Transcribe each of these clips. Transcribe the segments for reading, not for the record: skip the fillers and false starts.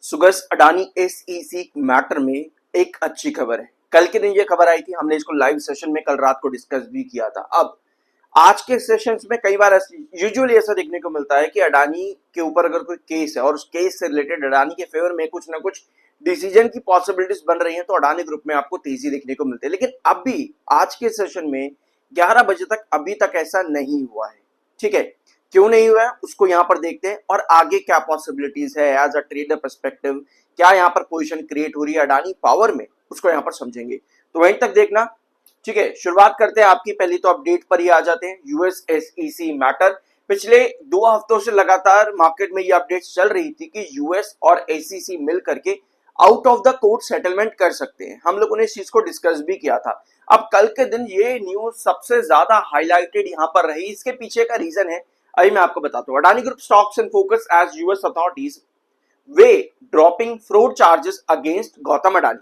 सुगस Adani SEC matter में एक अच्छी खबर है। कल के दिन ये खबर आई थी, हमने इसको लाइव सेशन में कल रात को डिस्कस भी किया था। अब आज के सेशंस में कई बार यूजुअली ऐसा देखने को मिलता है कि अडानी के ऊपर अगर कोई केस है और उस केस से रिलेटेड अडानी के फेवर में कुछ ना कुछ डिसीजन की पॉसिबिलिटीज बन रही हैं, तो अडानी ग्रुप में आपको तेजी देखने को मिलती है। लेकिन अभी आज के सेशन में 11 बजे तक अभी तक ऐसा नहीं हुआ है। ठीक है, क्यों नहीं हुआ है उसको यहाँ पर देखते हैं और आगे क्या पॉसिबिलिटीज है एज अ ट्रेडर पर्सपेक्टिव, क्या यहाँ पर पोजीशन क्रिएट हो रही है अडानी पावर में, उसको यहाँ पर समझेंगे। तो वहीं तक देखना। ठीक है, शुरुआत करते हैं आपकी पहली तो अपडेट पर ही आ जाते हैं। यूएसएसईसी मैटर, पिछले 2 हफ्तों से लगातार मार्केट में ये अपडेट चल रही थी कि यूएस और एसईसी मिल करके out of the court settlement कर सकते हैं। हम लोगों ने इस चीज को डिस्कस भी किया था। अब कल के दिन ये न्यूज सबसे ज्यादा हाईलाइटेड यहाँ पर रही। इसके पीछे का रीजन है, अभी मैं आपको बताता हूँ। Adani group stocks in focus as US authorities weigh dropping fraud charges against Gautam Adani.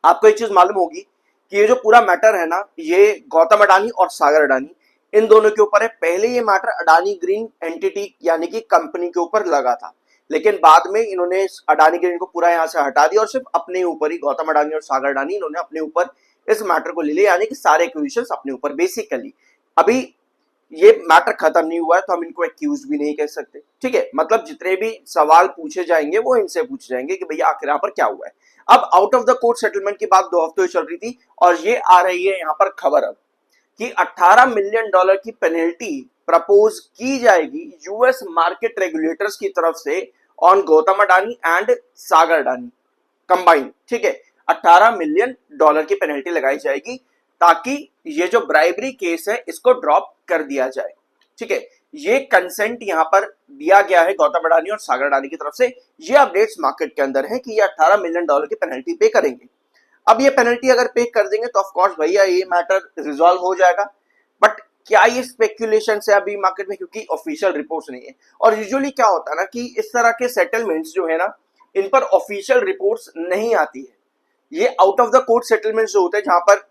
आपको एक चीज मालूम होगी कि ये जो पूरा मैटर है ना, ये गौतम अडानी और सागर अडानी इन दोनों के ऊपर है। पहले ये मैटर अडानी ग्रीन एंटिटी यानी कि कंपनी के ऊपर लगा था, लेकिन बाद में इन्होंने अडानी ग्रीन को पूरा यहां से हटा दिया और सिर्फ अपने ऊपर ही गौतम अडानी और सागर अडानी इन्होंने अपने ऊपर इस मैटर को ले लिया, यानी कि सारे एक्विजिशंस अपने ऊपर। बेसिकली अभी ये मैटर खत्म नहीं हुआ है, तो हम इनको एक्यूज भी नहीं कह सकते। ठीक है, मतलब जितने भी सवाल पूछे जाएंगे वो इनसे पूछे जाएंगे कि भैया आखिर यहाँ पर क्या हुआ है। अब out of the court settlement की बात 2 हफ्तों चल रही थी और ये आ रही है यहाँ पर खबर अब कि $18 मिलियन की पेनल्टी प्रपोज की जाएगी यूएस मार्केट रेगुलेटर्स की तरफ से on Gautam Adani and Sagar Adani combine. ठीक है, $18 मिलियन की पेनल्टी लगाई जाएगी ताकि ये जो ब्राइबरी केस है इसको ड्रॉप कर दिया जाए। ठीक है, ये कंसेंट यहां पर दिया गया है गौतम अडानी और सागर अडानी की तरफ से। ये अपडेट्स मार्केट के अंदर है कि ये $18 मिलियन की पेनल्टी पे करेंगे। अब ये पेनल्टी अगर पे कर देंगे तो ऑफ कोर्स भैया ये मैटर रिजॉल्व हो जाएगा। बट क्या ये स्पेक्यूलेशन है अभी मार्केट में, क्योंकि ऑफिशियल रिपोर्ट्स नहीं है। और यूजुअली क्या होता है ना कि इस तरह के सेटलमेंट्स जो है ना, इन पर ऑफिशियल रिपोर्ट्स नहीं आती है। ये out of the court settlements जो होते हैं जहां पर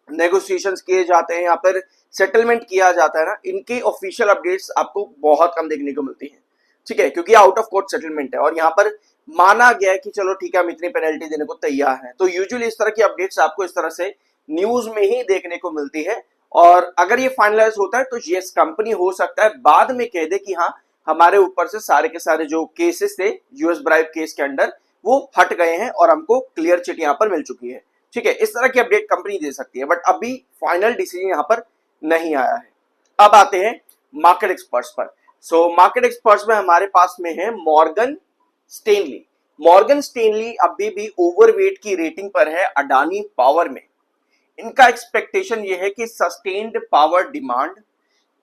नेगोशिएशंस किए जाते हैं या फिर सेटलमेंट किया जाता है ना, इनके ऑफिशियल अपडेट्स आपको बहुत कम देखने को मिलती हैं। ठीक है, क्योंकि आउट ऑफ कोर्ट सेटलमेंट है और यहाँ पर माना गया है कि चलो ठीक है हम इतनी पेनल्टी देने को तैयार हैं। तो यूजुअली इस तरह की अपडेट्स आपको इस तरह से न्यूज में ही देखने को मिलती है। और अगर ये फाइनलाइज होता है तो यस, कंपनी हो सकता है बाद में कह दे कि हाँ हमारे ऊपर से सारे के सारे जो केसेस थे यूएस ब्राइब केस के अंडर वो हट गए हैं और हमको क्लियर चिट यहाँ पर मिल चुकी है। ठीक है, इस तरह की अपडेट कंपनी दे सकती है, बट अभी फाइनल डिसीजन यहाँ पर नहीं आया है। अब आते हैं मार्केट एक्सपर्ट्स पर। सो मार्केट एक्सपर्ट्स में हमारे पास में है मॉर्गन स्टेनली। मॉर्गन स्टेनली अभी भी ओवरवेट की रेटिंग पर है अडानी पावर में। इनका एक्सपेक्टेशन ये है कि सस्टेन्ड पावर डिमांड,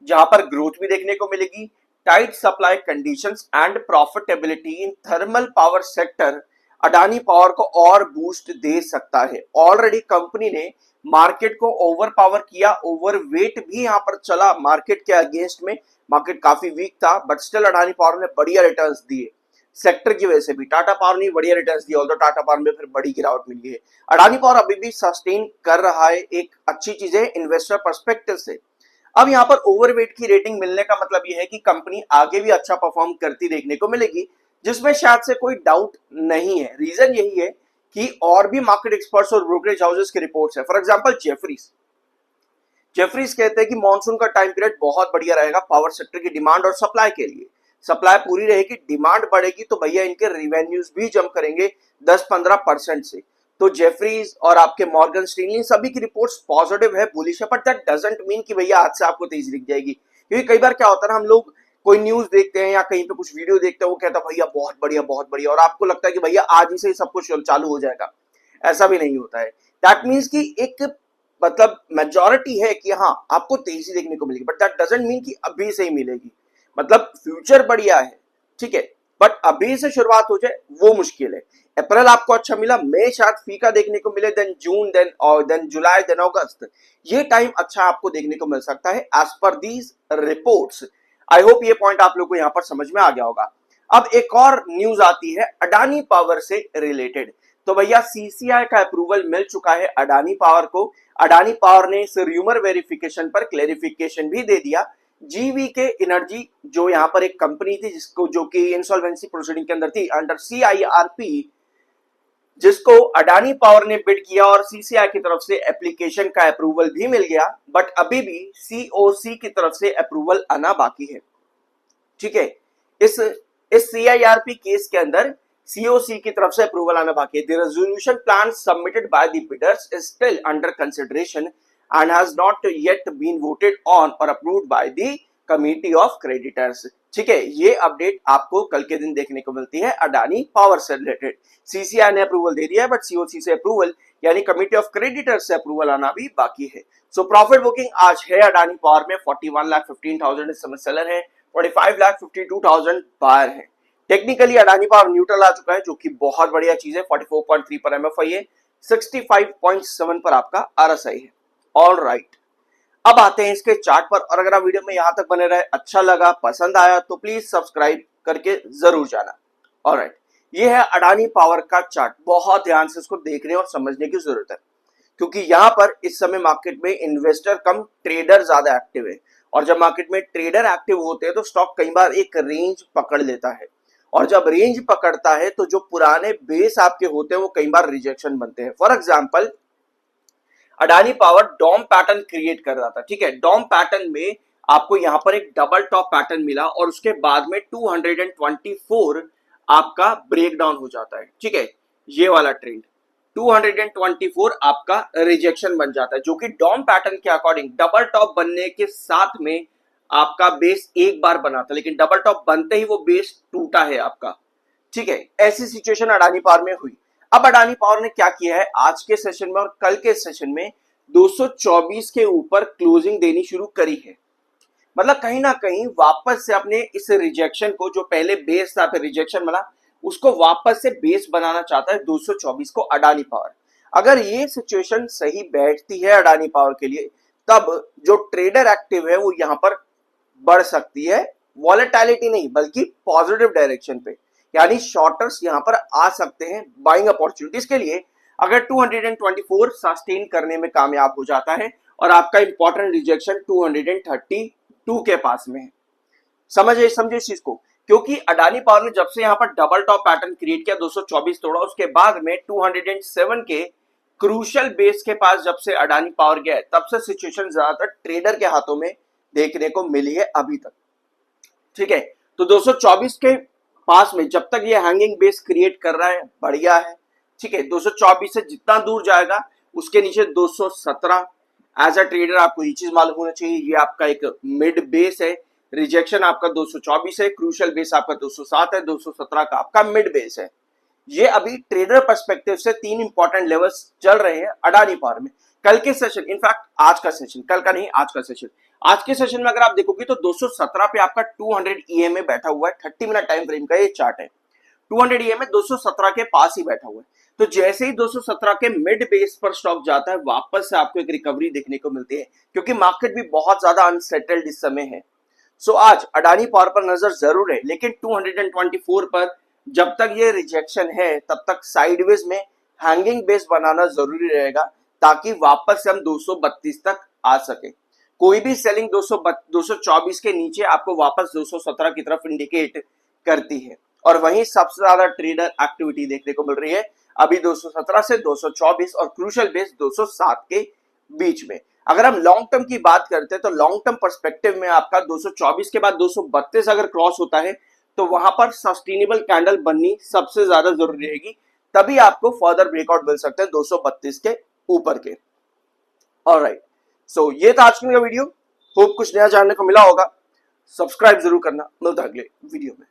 जहां पर ग्रोथ भी देखने को मिलेगी, tight supply conditions and profitability in thermal power sector Adani power को और बूस्ट दे सकता है। ऑलरेडी कंपनी ने मार्केट को ओवर पावर किया, ओवरवेट भी यहां पर चला मार्केट के अगेंस्ट में। मार्केट काफी वीक था बट स्टिल अडानी पावर ने बढ़िया रिटर्न्स दिए। सेक्टर की वजह से भी टाटा पावर ने बढ़िया रिटर्न्स दिए, ऑल्दो टाटा पावर में फिर बड़ी गिरावट मिली है। अडानी पावर अभी भी सस्टेन कर रहा है, एक अच्छी चीज है इन्वेस्टर पर्सपेक्टिव से। अब यहाँ पर ओवरवेट की रेटिंग मिलने का मतलब यह है कि कंपनी आगे भी अच्छा परफॉर्म करती देखने को मिलेगी, जिसमें शायद से कोई डाउट नहीं है। रीजन यही है कि और भी मार्केट एक्सपर्ट्स और ब्रोकरेज हाउसेस की रिपोर्ट्स है। फॉर एग्जांपल जेफरीज कहते हैं कि मॉनसून का टाइम पीरियड बहुत बढ़िया रहेगा पावर सेक्टर की डिमांड और सप्लाई के लिए। सप्लाई पूरी रहेगी, डिमांड बढ़ेगी तो भैया इनके रिवेन्यूज भी जंप करेंगे 10-15% से। तो जेफरीज और आपके मॉर्गन स्टैनली सभी की रिपोर्ट्स पॉजिटिव है, बुलिश है, बट दैट डजंट मीन कि भैया आज से आपको तेजी दिख जाएगी। क्योंकि कई बार क्या होता है ना, हम लोग कोई न्यूज देखते हैं या कहीं पे कुछ वीडियो देखते हैं, वो कहता है भैया बहुत बढ़िया बहुत बढ़िया, और आपको लगता है कि भैया आज ही से सब कुछ चालू हो जाएगा। ऐसा भी नहीं होता है। दैट मीन्स कि एक मतलब मेजॉरिटी है कि हाँ आपको तेजी देखने को मिलेगी, बट दैट डजंट मीन कि अभी से ही मिलेगी। मतलब फ्यूचर बढ़िया है, ठीक है, बट अभी से शुरुआत हो जाए वो मुश्किल है। अप्रैल आपको अच्छा मिला, मई शायद फीका देखने को मिले, देन जून, देन जुलाई, देन अगस्त, ये टाइम अच्छा आपको देखने को मिल सकता है as per these reports. I hope ये पॉइंट आप लोग को यहां पर समझ में आ गया होगा। अब एक और न्यूज आती है अडानी पावर से रिलेटेड। तो भैया सीसीआई का अप्रूवल मिल चुका है अडानी पावर को। अडानी पावर ने इस र्यूमर वेरिफिकेशन पर क्लेरिफिकेशन भी दे दिया जीवी के एनर्जी जो यहाँ पर एक कंपनी थी जिसको जो कि इंसॉल्वेंसी प्रोसीडिंग के अंदर थी अंडर CIRP, जिसको अडानी पावर ने बिड किया और CCI की तरफ से एप्लीकेशन का अप्रूवल भी मिल गया, बट अभी भी COC की तरफ से अप्रूवल आना बाकी है। ठीक है, इस CIRP केस के अंदर COC की तरफ से अप्रूवल आना बाकी है। The resolution plan submitted by the bidders is still under consideration and has not yet been voted on or approved by the committee of creditors। ठीक है, ये अपडेट आपको कल के दिन देखने को मिलती है अडानी पावर से रिलेटेड। CCI ने अप्रूवल दे दिया है, बट COC से अप्रूवल यानी कमिटी ऑफ क्रेडिटर्स से अप्रूवल आना भी बाकी है। सो प्रॉफिट बुकिंग आज है अडानी पावर में 41,15,000 इस समय सेलर है, 45,52,000 बायर है। टेक्निकली अडानी पावर न्यूट्रल आ चुका है, जो कि बहुत बढ़िया चीज है। 44.3 पर MFI है, 65.7 पर आपका RSI है। ऑल राइट, अब आते हैं इसके चार्ट पर। और अगर आप वीडियो में यहां तक बने रहे, अच्छा लगा, पसंद आया तो प्लीज सब्सक्राइब करके जरूर जाना। ऑल राइट, ये है अडानी पावर का चार्ट। बहुत ध्यान से इसको देखने और समझने की जरूरत है, क्योंकि यहां पर इस समय मार्केट में इन्वेस्टर कम ट्रेडर ज्यादा एक्टिव है। और जब मार्केट में ट्रेडर एक्टिव होते हैं तो स्टॉक कई बार एक रेंज पकड़ लेता है, और जब रेंज पकड़ता है तो जो पुराने बेस आपके होते हैं वो कई बार रिजेक्शन बनते हैं। For example, Adani power dome pattern create कर रहा था। ठीक है, डॉम पैटर्न में आपको यहां पर एक डबल टॉप पैटर्न मिला और उसके बाद में 224 आपका ब्रेकडाउन हो जाता है। ठीक है, ये वाला ट्रेंड 224 आपका रिजेक्शन बन जाता है, जो कि डॉम पैटर्न के अकॉर्डिंग डबल टॉप बनने के साथ में आपका बेस एक बार बना था, लेकिन डबल टॉप बनते ही वो बेस टूटा है आपका। ठीक है, ऐसी सिचुएशन अडानी पावर में हुई। अब अडानी पावर ने क्या किया है, आज के सेशन में और कल के सेशन में 224 के ऊपर क्लोजिंग देनी शुरू करी है। मतलब कहीं ना कहीं वापस से अपने इस रिजेक्शन को, जो पहले बेस था फिर रिजेक्शन बना, उसको वापस से बेस बनाना चाहता है 224 को अडानी पावर। अगर ये सिचुएशन सही बैठती है अडानी पावर के लिए, तब जो ट्रेडर एक्टिव है वो यहां पर बढ़ सकती है, वॉलेटिलिटी नहीं बल्कि पॉजिटिव डायरेक्शन पे, यानी शॉर्टर्स यहां पर आ सकते हैं बाइंग अपॉर्चुनिटीज के लिए, अगर 224 सस्टेन करने में कामयाब हो जाता है और आपका इंपॉर्टेंट रिजेक्शन 232 के पास में है। समझे इस चीज को, क्योंकि अडानी पावर ने जब से यहां पर डबल टॉप पैटर्न क्रिएट किया, 224 तोड़ा, उसके बाद में 207 के क्रूशियल बेस के पास जब से अडानी पावर गया, तब से सिचुएशन ज्यादातर ट्रेडर के हाथों में देखने को मिली है अभी तक। ठीक है, तो 224 के पास में जब तक ये हैंगिंग बेस क्रिएट कर रहा है बढ़िया है। ठीक है, 224 से जितना दूर जाएगा उसके नीचे 217। एज अ ट्रेडर आपको ये चीज मालूम होना चाहिए, ये आपका एक मिड बेस है। रिजेक्शन आपका 224 है, क्रूशियल बेस आपका 207 है, 217 का आपका मिड बेस है। ये अभी ट्रेडर पर्सपेक्टिव से तीन इंपॉर्टेंट लेवल्स चल रहे हैं अडानी पावर में। कल के सेशन, इनफैक्ट आज का सेशन, कल का नहीं आज का सेशन, आज के सेशन में अगर आप देखोगे तो 217 पे आपका 200 EMA बैठा हुआ है। 30 मिनट टाइम फ्रेम का ये चार्ट है। 200 EMA 217 के पास ही बैठा हुआ है। तो जैसे ही 217 के मिड बेस पर स्टॉक जाता है, वापस से आपको एक रिकवरी देखने को मिलती है, क्योंकि मार्केट भी बहुत ज्यादा अनसेटल्ड इस समय है। सो आज अडानी पावर पर नजर जरूर है, लेकिन 224 पर जब तक ये रिजेक्शन है तब तक साइडवेज में हैंगिंग बेस बनाना जरूरी रहेगा, ताकि वापस से हम 232 तक आ सके। कोई भी सेलिंग 224 के नीचे आपको वापस 217 की तरफ इंडिकेट करती है, और वहीं सबसे ज्यादा ट्रेडर एक्टिविटी देखने को मिल रही है अभी 217 से 224 और क्रूशियल बेस 207 के बीच में। अगर हम लॉन्ग टर्म की बात करते हैं तो लॉन्ग टर्म पर्सपेक्टिव में आपका 224 के बाद 232 अगर क्रॉस होता है तो वहां पर सस्टेनेबल कैंडल बननी सबसे ज्यादा जरूरी रहेगी, तभी आपको फर्दर ब्रेकआउट मिल सकते हैं 232 के ऊपर के। ऑलराइट, सो ये था आज का वीडियो। होप कुछ नया जानने को मिला होगा। सब्सक्राइब जरूर करना, मिलता है अगले वीडियो में।